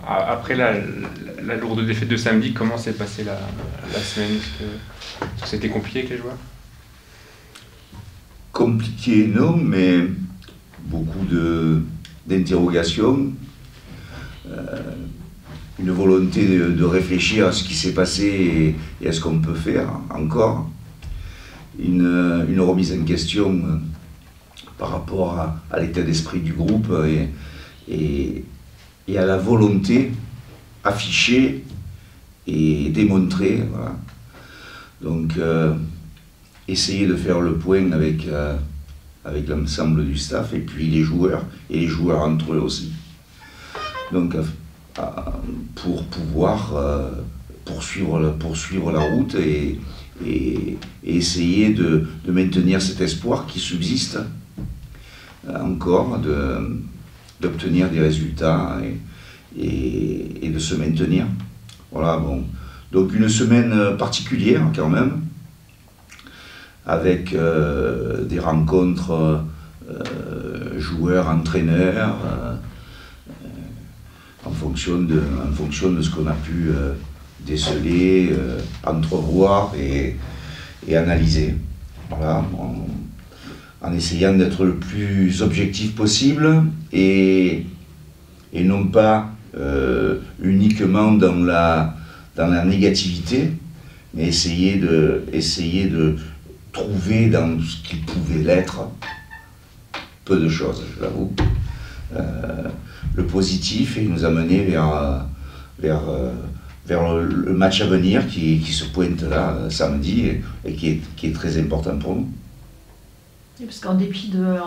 après la lourde défaite de samedi, comment s'est passée la semaine? Est-ce que c'était compliqué avec les joueurs? Compliqué, non, mais beaucoup d'interrogations. Une volonté de réfléchir à ce qui s'est passé et à ce qu'on peut faire encore. Une remise en question par rapport à l'état d'esprit du groupe et à la volonté affichée et démontrée. Voilà. Donc, essayer de faire le point avec l'ensemble du staff et puis les joueurs entre eux aussi. Donc, pour pouvoir poursuivre la route et essayer de maintenir cet espoir qui subsiste encore, d'obtenir des résultats et de se maintenir. Voilà, bon. Donc une semaine particulière quand même, avec des rencontres joueurs-entraîneurs, en fonction de ce qu'on a pu déceler, entrevoir et analyser. Voilà, en essayant d'être le plus objectif possible et non pas uniquement dans la négativité, mais essayer de trouver dans ce qui pouvait l'être peu de choses, je l'avoue. Le positif et nous amener vers le match à venir qui se pointe là samedi et qui est très important pour nous. Et parce qu'en dépit de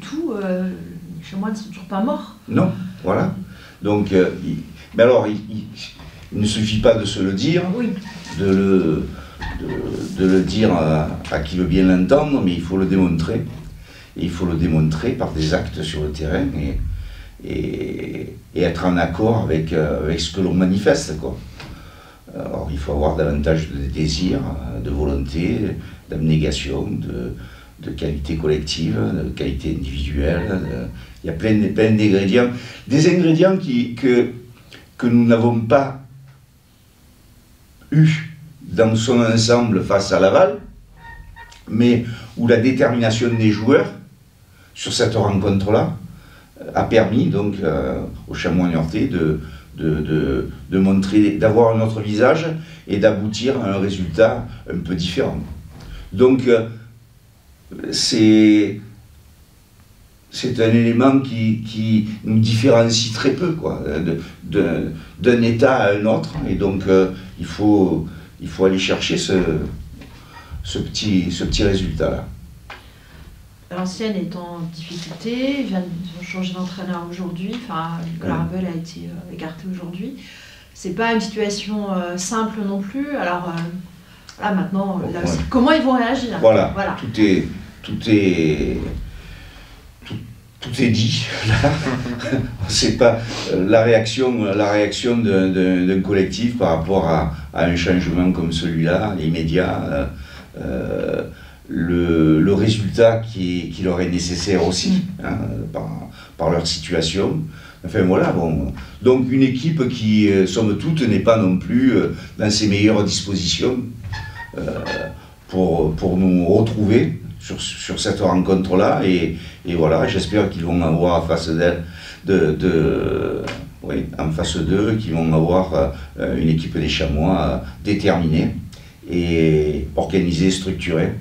tout, les Chamois ne sont toujours pas morts. Non, voilà. Donc, mais alors, il ne suffit pas de se le dire, oui, de le dire à qui veut bien l'entendre, mais il faut le démontrer. Et il faut le démontrer par des actes sur le terrain et être en accord avec ce que l'on manifeste, quoi. Alors il faut avoir davantage de désir, de volonté, d'abnégation, de qualité collective, de qualité individuelle. Il y a plein d'ingrédients. Des ingrédients que nous n'avons pas eu dans son ensemble face à Laval, mais où la détermination des joueurs sur cette rencontre-là a permis donc aux Chamois niortais de montrer, d'avoir un autre visage et d'aboutir à un résultat un peu différent. Donc c'est un élément qui nous différencie très peu, quoi, d'un état à un autre, et donc il faut aller chercher ce petit résultat-là. L'ancienne est en difficulté, ils ont changé d'entraîneur aujourd'hui, enfin Nicolas Ravel a été écarté aujourd'hui. C'est pas une situation simple non plus, alors là maintenant, là aussi, comment ils vont réagir? Voilà. Tout est dit là. C'est pas la réaction d'un collectif par rapport à un changement comme celui-là, immédiat. Le résultat qui leur est nécessaire aussi, hein, par leur situation. Enfin voilà, bon. Donc une équipe qui, somme toute, n'est pas non plus dans ses meilleures dispositions pour nous retrouver sur cette rencontre-là. Et voilà, j'espère qu'ils vont avoir en face en face d'eux, qu'ils vont avoir une équipe des Chamois déterminée et organisée, structurée.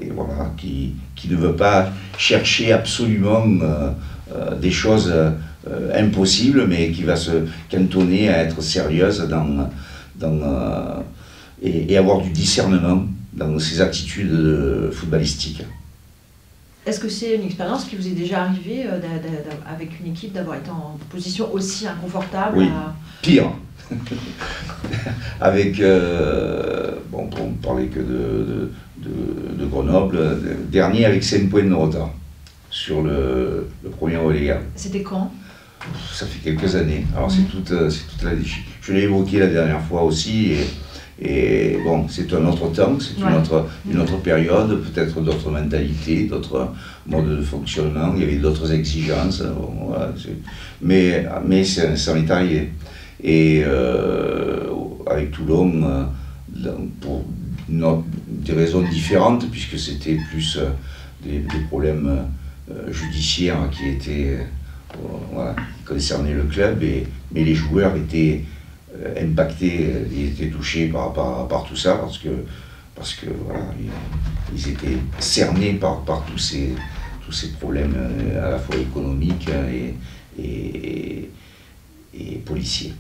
Et voilà, qui ne veut pas chercher absolument des choses impossibles, mais qui va se cantonner à être sérieuse et avoir du discernement dans ses attitudes footballistiques. Est-ce que c'est une expérience qui vous est déjà arrivée avec une équipe d'avoir été en position aussi inconfortable? Oui, pire. Avec, bon, pour ne parler que de Grenoble, dernier avec 5 points de retard sur le premier relégable. C'était quand? Ça fait quelques années. Alors c'est toute la... Je l'ai évoqué la dernière fois aussi, Et bon, c'est un autre temps, c'est une autre période, peut-être d'autres mentalités, d'autres modes de fonctionnement, il y avait d'autres exigences, bon, voilà, mais ça m'est arrivé. Et avec Toulon, pour des raisons différentes, puisque c'était plus des problèmes judiciaires qui étaient, voilà, qui concernaient le club, mais les joueurs étaient impactés, ils étaient touchés par tout ça, parce que voilà, ils étaient cernés par tous ces problèmes à la fois économiques et policiers.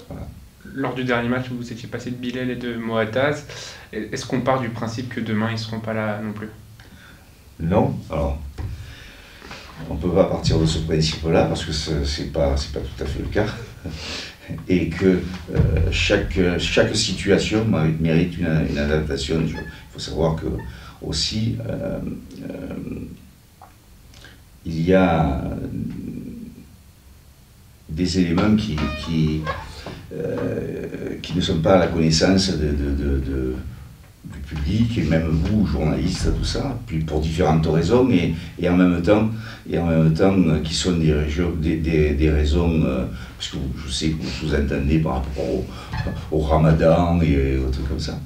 Voilà. Lors du dernier match, vous étiez passé de Bilel et de Moataz. Est-ce qu'on part du principe que demain, ils ne seront pas là non plus? Non, alors, on ne peut pas partir de ce principe-là, parce que ce n'est pas tout à fait le cas. Et que chaque situation mérite une adaptation. Il faut savoir que aussi, il y a des éléments qui ne sont pas à la connaissance du public, et même vous, journalistes, tout ça, puis pour différentes raisons, et en même temps qui sont des raisons, parce que je sais que vous sous-entendez par rapport au Ramadan et aux trucs comme ça.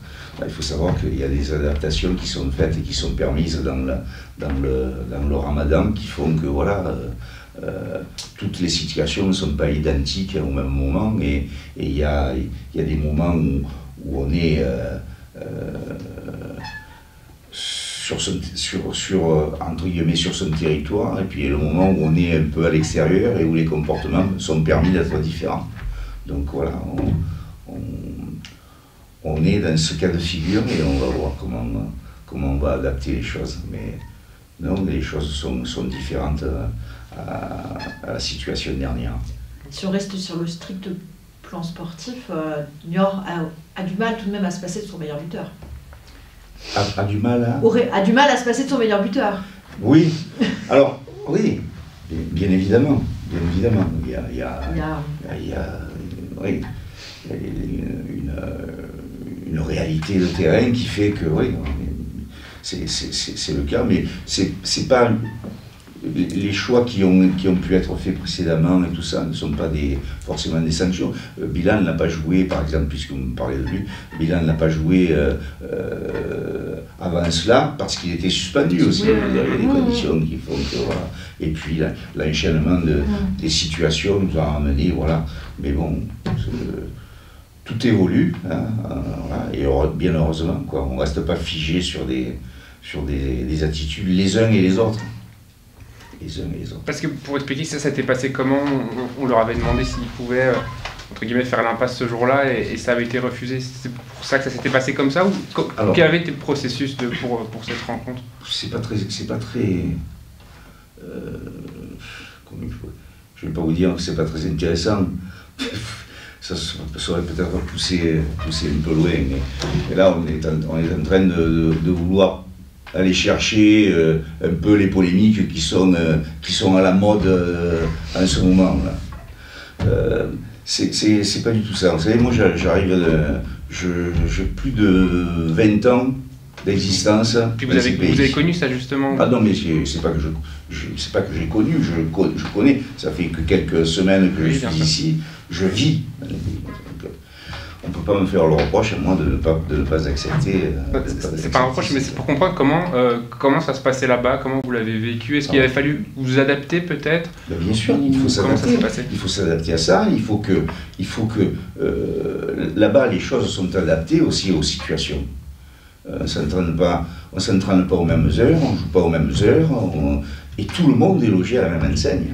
Il faut savoir qu'il y a des adaptations qui sont faites et qui sont permises dans le Ramadan, qui font que voilà, toutes les situations ne sont pas identiques au même moment, et il y a des moments où on est entre guillemets sur son territoire, et puis le moment où on est un peu à l'extérieur et où les comportements sont permis d'être différents. Donc voilà, on est dans ce cas de figure, et on va voir comment on va adapter les choses. Mais non, les choses sont différentes à la situation dernière. Si on reste sur le strict plan sportif, Niort a du mal tout de même à se passer de son meilleur buteur. A du mal à... A du mal à se passer de son meilleur buteur. Oui, alors, oui, bien évidemment. Il y a une réalité de terrain qui fait que, oui, c'est le cas, mais c'est pas... Les choix qui ont pu être faits précédemment et tout ça ne sont pas forcément des sanctions. Bilal n'a pas joué, par exemple, puisque vous me parlez de lui, Bilal n'a pas joué avant cela parce qu'il était suspendu aussi. Il y avait des conditions qui font que voilà. Et puis l'enchaînement des situations nous a ramené, voilà. Mais bon, tout évolue, hein, voilà, et bien heureusement, quoi. On ne reste pas figé sur des attitudes les uns et les autres. Les uns et les autres. Parce que pour expliquer ça s'était passé comment, on leur avait demandé s'ils pouvaient entre guillemets faire l'impasse ce jour-là, et ça avait été refusé. C'est pour ça que ça s'était passé comme ça, ou quel avait été le processus pour cette rencontre? C'est pas très je vais pas vous dire que c'est pas très intéressant. Ça serait peut-être poussé un peu loin, mais là on est en train de vouloir aller chercher un peu les polémiques qui sont à la mode en ce moment-là. C'est pas du tout ça. Vous savez, moi j'arrive j'ai plus de 20 ans d'existence. Puis vous avez connu ça justement? Ah non, mais c'est pas que j'ai connu, je connais. Ça fait que quelques semaines que je suis ici, je vis dans le pays. On ne peut pas me faire le reproche à moi de ne pas accepter. C'est pas un reproche, mais c'est pour comprendre comment ça se passait là-bas, comment vous l'avez vécu. Est-ce qu'il avait fallu vous adapter peut-être? Bien sûr, il faut s'adapter. Il faut s'adapter à ça. Il faut que là-bas les choses sont adaptées aussi aux situations. On ne s'entraîne pas aux mêmes heures, on ne joue pas aux mêmes heures, et tout le monde est logé à la même enseigne.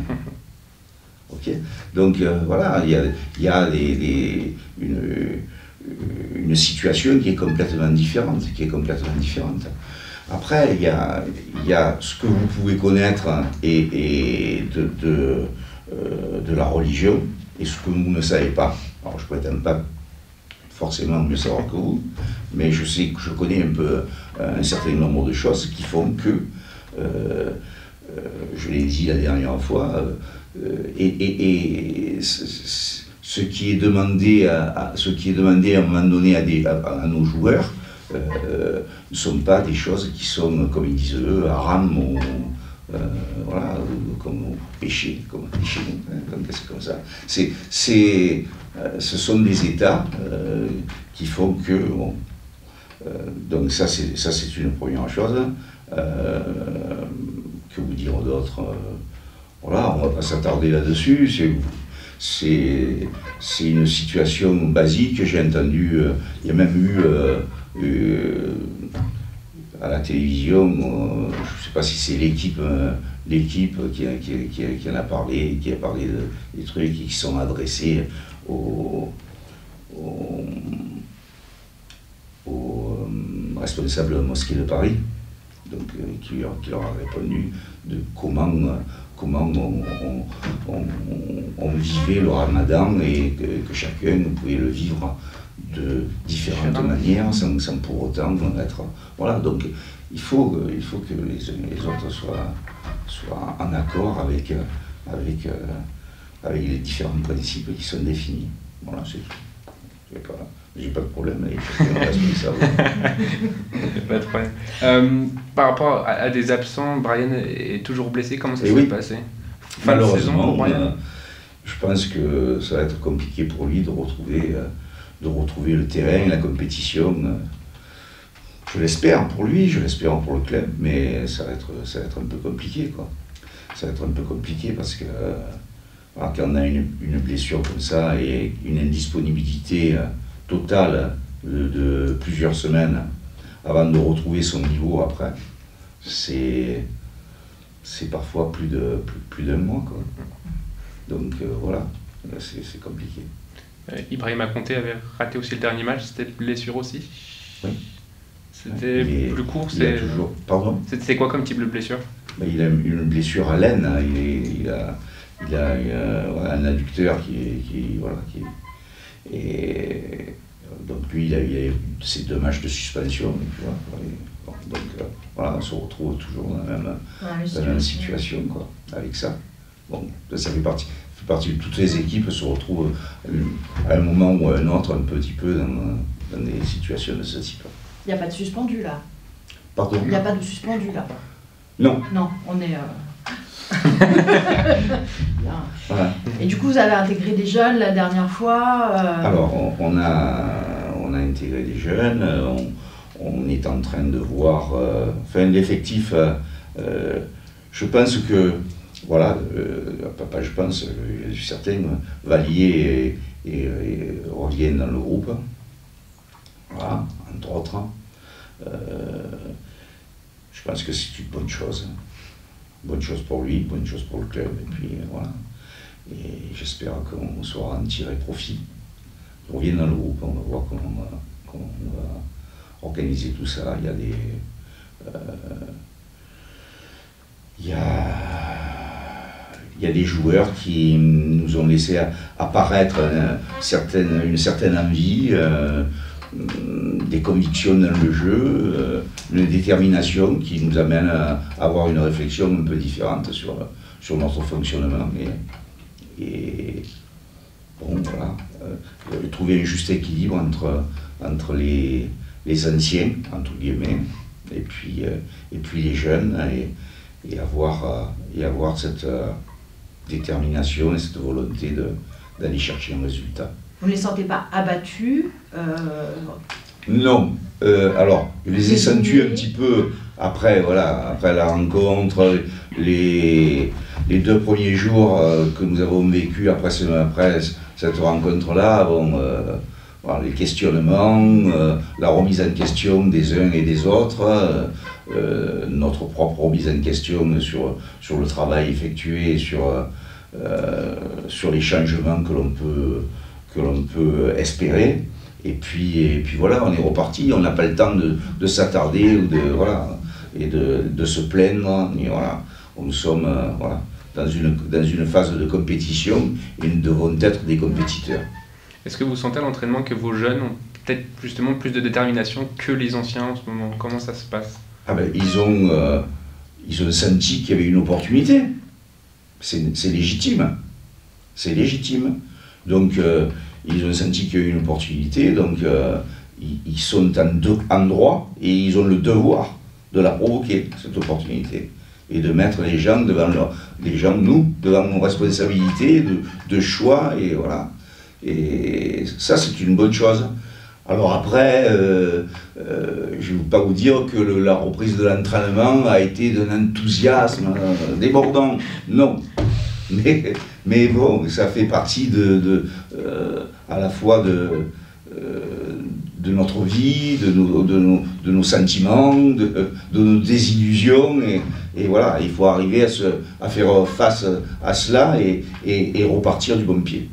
Okay. Donc voilà, il y a une situation qui est complètement différente. Après, il y a ce que vous pouvez connaître et de la religion, et ce que vous ne savez pas. Alors je ne prétends pas forcément mieux savoir que vous, mais je sais que je connais un peu un certain nombre de choses qui font que, je l'ai dit la dernière fois, et ce qui est demandé à un moment donné à nos joueurs ne sont pas des choses qui sont, comme ils disent eux, haram ou voilà, comme au péché, comme chez nous, c'est comme ça. Ce sont des états qui font que bon, donc ça c'est une première chose. Que vous dire d'autre, voilà, on ne va pas s'attarder là-dessus. C'est une situation basique. J'ai entendu, il y a même eu à la télévision, je ne sais pas si c'est l'équipe qui en a parlé, qui a parlé des trucs qui sont adressés aux responsables de la mosquée de Paris, donc qui leur a répondu de comment on vivait le ramadan et que chacun pouvait le vivre de différentes manières sans pour autant être... Voilà, donc il faut que les uns et les autres soient en accord avec les différents principes qui sont définis. Voilà, c'est tout. J'ai pas de problème avec chacun responsable. Pas de problème. Par rapport à des absents, Brian est toujours blessé, comment ça s'est passé? Malheureusement, je pense que ça va être compliqué pour lui de retrouver le terrain, la compétition. Je l'espère pour lui, je l'espère pour le club, mais ça va être un peu compliqué, quoi. Ça va être un peu compliqué parce que quand on a une blessure comme ça et une indisponibilité totale de plusieurs semaines avant de retrouver son niveau après, c'est parfois plus d'un mois, quoi. Donc voilà, c'est compliqué. Ibrahima Konté avait raté aussi le dernier match, c'était blessure aussi? Oui. C'était plus court? Pardon? C'était quoi comme type de blessure? Il a une blessure à l'aine, hein. Il a un adducteur et donc lui il a eu ces 2 matchs de suspension, tu vois, donc voilà, on se retrouve toujours dans la même situation, quoi, avec ça. Bon, ça fait partie de toutes les équipes se retrouvent à un moment ou à un autre un petit peu dans des situations de ce type. Il n'y a pas de suspendu là? Pardon? Il n'y a pas de suspendu là? Non. Non, on est... Voilà. Et du coup, vous avez intégré des jeunes la dernière fois Alors, on a intégré des jeunes, on est en train de voir... l'effectif, je pense que... Voilà, je pense, je suis certain, Vallier et reviennent dans le groupe. Voilà, entre autres. Je pense que c'est une bonne chose. Bonne chose pour lui, bonne chose pour le club. Et puis voilà. Et j'espère qu'on saura en tirer profit. On revient dans le groupe, on va voir comment on va organiser tout ça. Il y a des joueurs qui nous ont laissé apparaître une certaine envie, des convictions dans le jeu, une détermination qui nous amène à avoir une réflexion un peu différente sur notre fonctionnement. Et bon, voilà, trouver un juste équilibre entre les anciens, entre guillemets, et puis les jeunes, et avoir cette détermination et cette volonté d'aller chercher un résultat. Vous ne les sentez pas abattus Non. Alors, je les ai sentis un petit peu après la rencontre, les 2 premiers jours que nous avons vécu après cette rencontre-là, voilà, les questionnements, la remise en question des uns et des autres, notre propre remise en question sur le travail effectué, sur les changements que l'on peut espérer. Et puis voilà, on est reparti, on n'a pas le temps de s'attarder et de se plaindre. Et voilà, nous sommes dans une phase de compétition et nous devons être des compétiteurs. Est-ce que vous sentez à l'entraînement que vos jeunes ont peut-être justement plus de détermination que les anciens en ce moment? Comment ça se passe? Ils ont senti qu'il y avait une opportunité. C'est légitime. C'est légitime. Donc ils ont senti qu'il y a eu une opportunité, donc ils sont en droit et ils ont le devoir de la provoquer, cette opportunité, et de mettre les gens devant nous, devant nos responsabilités de choix, et voilà. Et ça, c'est une bonne chose. Alors après, je ne vais pas vous dire que la reprise de l'entraînement a été d'un enthousiasme débordant, non. Mais bon, ça fait partie à la fois de notre vie, de nos sentiments, de nos désillusions, et voilà, il faut arriver à faire face à cela et repartir du bon pied.